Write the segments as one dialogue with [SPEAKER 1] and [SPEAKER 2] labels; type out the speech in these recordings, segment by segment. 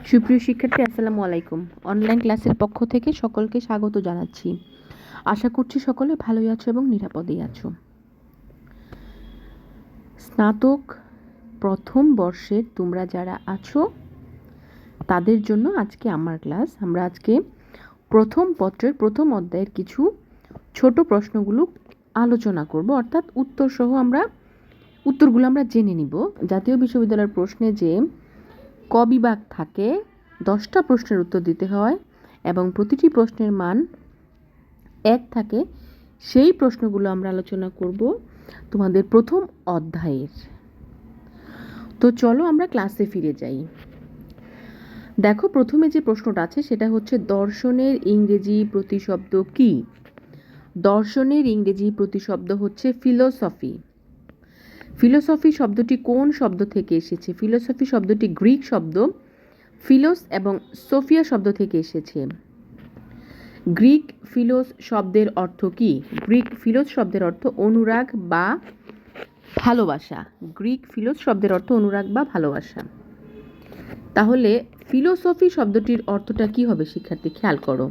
[SPEAKER 1] সুপ্রিয় শিক্ষার্থী, আসসালামু আলাইকুম। অনলাইন ক্লাসের পক্ষ থেকে সকলকে স্বাগত জানাচ্ছি। আশা করছি সকলে ভালোই আছো এবং নিরাপদেই আছো। স্নাতক প্রথম বর্ষের তোমরা যারা আছো তাদের জন্য আজকে আমার ক্লাস। আমরা আজকে প্রথম পত্রের প্রথম অধ্যায়ের কিছু ছোট প্রশ্নগুলো আলোচনা করব, অর্থাৎ উত্তরগুলো আমরা জেনে নিব। জাতীয় বিশ্ববিদ্যালয়ের প্রশ্নে যে ক বিভাগ থাকে 10টা প্রশ্নের উত্তর দিতে হয় এবং প্রতিটি প্রশ্নের মান 1 থাকে, সেই প্রশ্নগুলো আমরা আলোচনা করব তোমাদের প্রথম অধ্যায়ের। তো চলো আমরা ক্লাসে ফিরে যাই। দেখো, প্রথমে যে প্রশ্নটা আছে সেটা হচ্ছে দর্শনের ইংরেজি প্রতিশব্দ কি? দর্শনের ইংরেজি প্রতিশব্দ হচ্ছে ফিলোসফি। ফিলোসফি শব্দটি কোন শব্দ থেকে এসেছে? ফিলোসফি শব্দটি গ্রিক শব্দ ফিলোস এবং সোফিয়া শব্দ থেকে এসেছে। গ্রিক ফিলোস শব্দের অর্থ কি? গ্রিক ফিলোস শব্দের অর্থ অনুরাগ বা ভালোবাসা। গ্রিক ফিলোস শব্দের অর্থ অনুরাগ বা ভালোবাসা। তাহলে ফিলোসফি শব্দটির অর্থটা কি হবে শিক্ষার্থী? খেয়াল করো।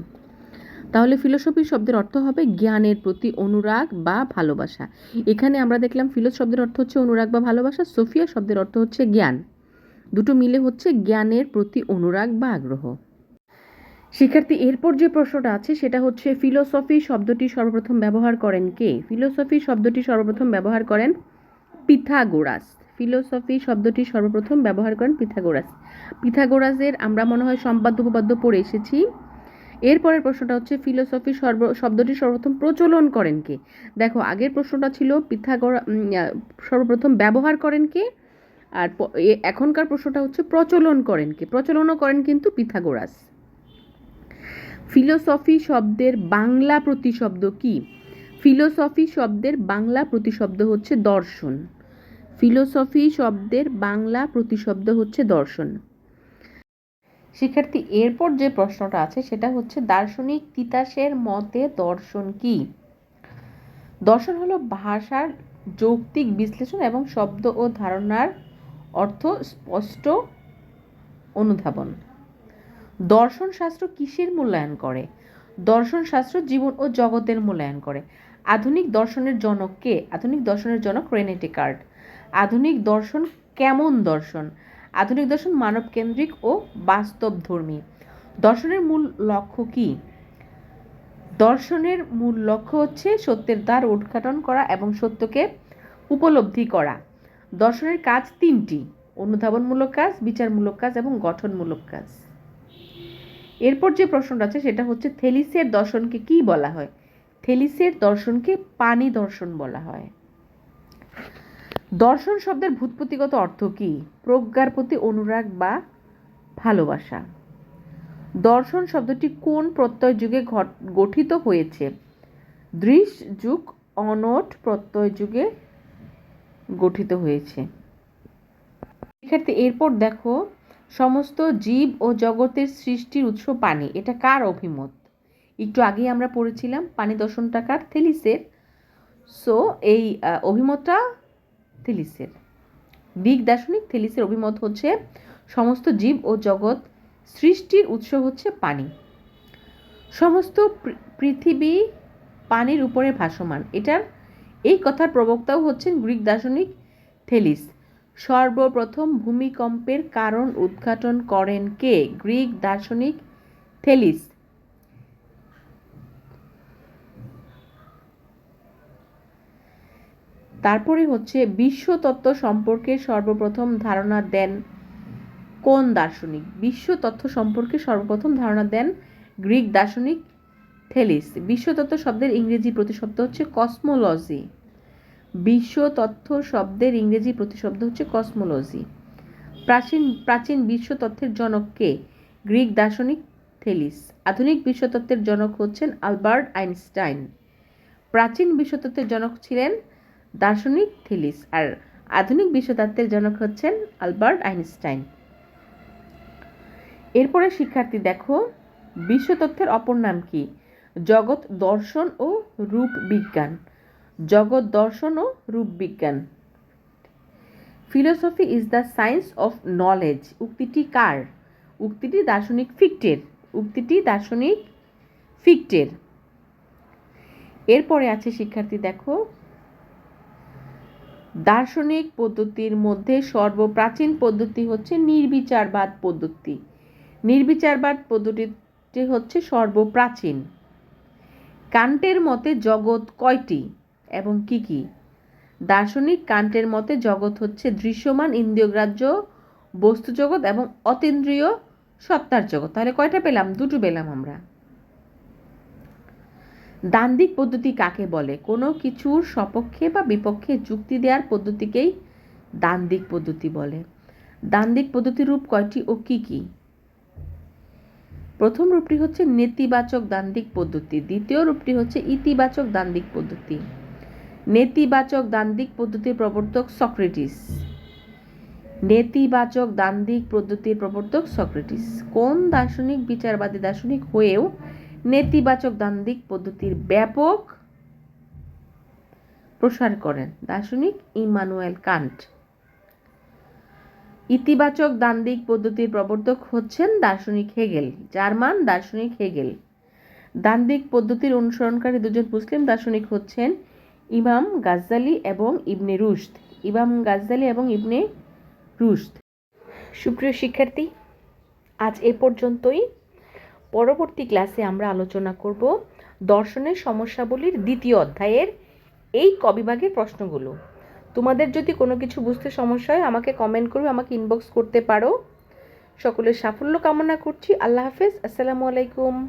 [SPEAKER 1] তাহলে ফিলোসফি শব্দের অর্থ হবে জ্ঞানের প্রতি অনুরাগ বা ভালোবাসা। এখানে আমরা দেখলাম ফিলোস শব্দের অর্থ হচ্ছে অনুরাগ বা ভালোবাসা, সোফিয়া শব্দের অর্থ হচ্ছে জ্ঞান। দুটো মিলে হচ্ছে জ্ঞানের প্রতি অনুরাগ বা আগ্রহ। শিক্ষার্থী, এরপর যে প্রশ্নটা আছে সেটা হচ্ছে ফিলোসফি শব্দটি সর্বপ্রথম ব্যবহার করেন কে? ফিলোসফি শব্দটি সর্বপ্রথম ব্যবহার করেন পিথাগোরাস। ফিলোসফি শব্দটি সর্বপ্রথম ব্যবহার করেন পিথাগোরাস। পিথাগোরাসের আমরা মনে হয় সম্পাদ্য উপপাদ্য পড়ে এসেছি। এরপরের প্রশ্নটা হচ্ছে ফিলোসফি শব্দটি সর্বপ্রথম প্রচলন করেন কে? দেখো, আগের প্রশ্নটা ছিল সর্বপ্রথম ব্যবহার করেন কে, আর এখনকার প্রশ্নটা হচ্ছে প্রচলন করেন কে? প্রচলনও করেন কিন্তু পিথাগোরাস। ফিলোসফি শব্দের বাংলা প্রতিশব্দ কি? ফিলোসফি শব্দের বাংলা প্রতিশব্দ হচ্ছে দর্শন। ফিলোসফি শব্দের বাংলা প্রতিশব্দ হচ্ছে দর্শন। শিক্ষার্থী, এরপর যে প্রশ্নটা আছে সেটা হচ্ছে দার্শনিক তিতাসের মতে দর্শন কি? দর্শন হলো ভাষার যৌক্তিক বিশ্লেষণ এবং শব্দ ও ধারণার অর্থ স্পষ্ট অনুধাবন। দর্শন শাস্ত্র কিসের মূল্যায়ন করে? দর্শন শাস্ত্র জীবন ও জগতের মূল্যায়ন করে। আধুনিক দর্শনের জনক কে? আধুনিক দর্শনের জনক রেনে ডেকার্ট। আধুনিক দর্শন কেমন দর্শন? আধুনিক দর্শন মানবকেন্দ্রিক ও বাস্তবধর্মী। দর্শনের মূল লক্ষ্য কি? দর্শনের মূল লক্ষ্য হচ্ছে সত্যের দ্বার উদ্ঘাটন করা এবং সত্যকে উপলব্ধি করা। দর্শনের কাজ 3টি: অনুধাবনমূলক কাজ, বিচারমূলক কাজ এবং গঠনমূলক কাজ। এরপর যে প্রশ্নটা আছে সেটা হচ্ছে থেলিসের দর্শনকে কি বলা হয়? থেলিসের দর্শনকে পানি দর্শন বলা হয়। দর্শন শব্দের ভূতপ্রতীগত অর্থ কি? প্রজ্ঞার প্রতি অনুরাগ বা ভালোবাসা। দর্শন শব্দটি কোন প্রত্যয় যুগে গঠিত হয়েছে? দৃশ যুগ অনট প্রত্যয় যুগে গঠিত হয়েছে। শিক্ষার্থী, এরপর দেখো, সমস্ত জীব ও জগতের সৃষ্টির উৎস পানি, এটা কার অভিমত? একটু আগেই আমরা পড়েছিলাম পানি দর্শনটা কার? থেলিসের। সো এই অভিমতটা থেলিসের। গ্রিক দার্শনিক থেলিসের অভিমত হচ্ছে সমস্ত জীব ও জগৎ সৃষ্টির উৎস হচ্ছে পানি। সমস্ত পৃথিবী পানির উপরে ভাসমান, এই কথার প্রবক্তাও হচ্ছেন গ্রিক দার্শনিক থেলিস। সর্বপ্রথম ভূমিকম্পের কারণ উদ্ঘাটন করেন কে? গ্রিক দার্শনিক থেলিস। তারপরে হচ্ছে বিশ্বতত্ত্ব সম্পর্কে সর্বপ্রথম ধারণা দেন কোন দার্শনিক? বিশ্বতত্ত্ব সম্পর্কে সর্বপ্রথম ধারণা দেন গ্রিক দার্শনিক থেলিস। বিশ্বতত্ত্ব শব্দের ইংরেজি প্রতিশব্দ হচ্ছে কসমোলজি। বিশ্বতত্ত্ব শব্দের ইংরেজি প্রতিশব্দ হচ্ছে কসমোলজি। প্রাচীন বিশ্বতত্ত্বের জনক কে? গ্রিক দার্শনিক থেলিস। আধুনিক বিশ্বতত্ত্বের জনক হচ্ছেন আলবার্ট আইনস্টাইন। প্রাচীন বিশ্বতত্ত্বের জনক ছিলেন দার্শনিক থেলিস, আর আধুনিক বিশ্বতত্ত্বের জনক হচ্ছেন আলবার্ট আইনস্টাইন। এরপরে শিক্ষার্থী দেখো, বিশ্বতত্ত্বের অপর নাম কি? জগৎ দর্শন ও রূপ বিজ্ঞান। জগৎ দর্শন ও রূপ বিজ্ঞান। Philosophy is the science of knowledge, উক্তিটি কার? উক্তিটি দার্শনিক ফিক্টের। উক্তিটি দার্শনিক ফিক্টের। এরপরে আছে শিক্ষার্থী দেখো, দার্শনিক পদ্ধতির মধ্যে সর্বপ্রাচীন পদ্ধতি হচ্ছে নির্বিচারবাদ পদ্ধতি। নির্বিচারবাদ পদ্ধতিটি হচ্ছে সর্বপ্রাচীন। কান্টের মতে জগৎ কয়টি এবং কি কি? দার্শনিক কান্টের মতে জগৎ হচ্ছে দৃশ্যমান ইন্দ্রিয়গ্রাহ্য বস্তু জগৎ এবং অতীন্দ্রিয় সত্তার জগৎ। তাহলে কয়টা পেলাম? দুটো পেলাম আমরা। দ্বান্দ্বিক পদ্ধতি কাকে বলে? কোনো কিছুর সপক্ষে বা বিপক্ষে যুক্তি দেওয়ার পদ্ধতিকেই দ্বান্দ্বিক পদ্ধতি বলে। দ্বান্দ্বিক পদ্ধতির রূপ কয়টি ও কি কি? প্রথম রূপটি হচ্ছে নেতিবাচক দ্বান্দ্বিক পদ্ধতি, দ্বিতীয় রূপটি হচ্ছে ইতিবাচক দ্বান্দ্বিক পদ্ধতি। নেতিবাচক দ্বান্দ্বিক পদ্ধতির প্রবর্তক সক্রেটিস। নেতিবাচক দ্বান্দ্বিক পদ্ধতির প্রবর্তক সক্রেটিস। কোন দার্শনিক বিচারবাদী দার্শনিক হয়েও নেতিবাচক দ্বান্দ্বিক পদ্ধতির ব্যাপক প্রসার করেন? দার্শনিক ইমানুয়েল কান্ট। ইতিবাচক দ্বান্দ্বিক পদ্ধতির প্রবর্তক হচ্ছেন দার্শনিক হেগেল, জার্মান দার্শনিক হেগেল। দ্বান্দ্বিক পদ্ধতির অনুসরণকারী দুজন মুসলিম দার্শনিক হচ্ছেন ইমাম গাজ্জালি এবং ইবনে রুশদ। ইমাম গাজ্জালি এবং ইবনে রুশদ। সুপ্রিয় শিক্ষার্থী, আজ এ পর্যন্তই। পরবর্তী ক্লাসে আমরা আলোচনা করব দর্শনের সমস্যাবলীর দ্বিতীয় অধ্যায়ের এই ক বিভাগের প্রশ্নগুলো। তোমাদের যদি কোনো কিছু বুঝতে সমস্যা হয় আমাকে কমেন্ট করবে, আমাকে ইনবক্স করতে পারো। সকলের সাফল্য কামনা করছি। আল্লাহ হাফেজ। আসসালামু আলাইকুম।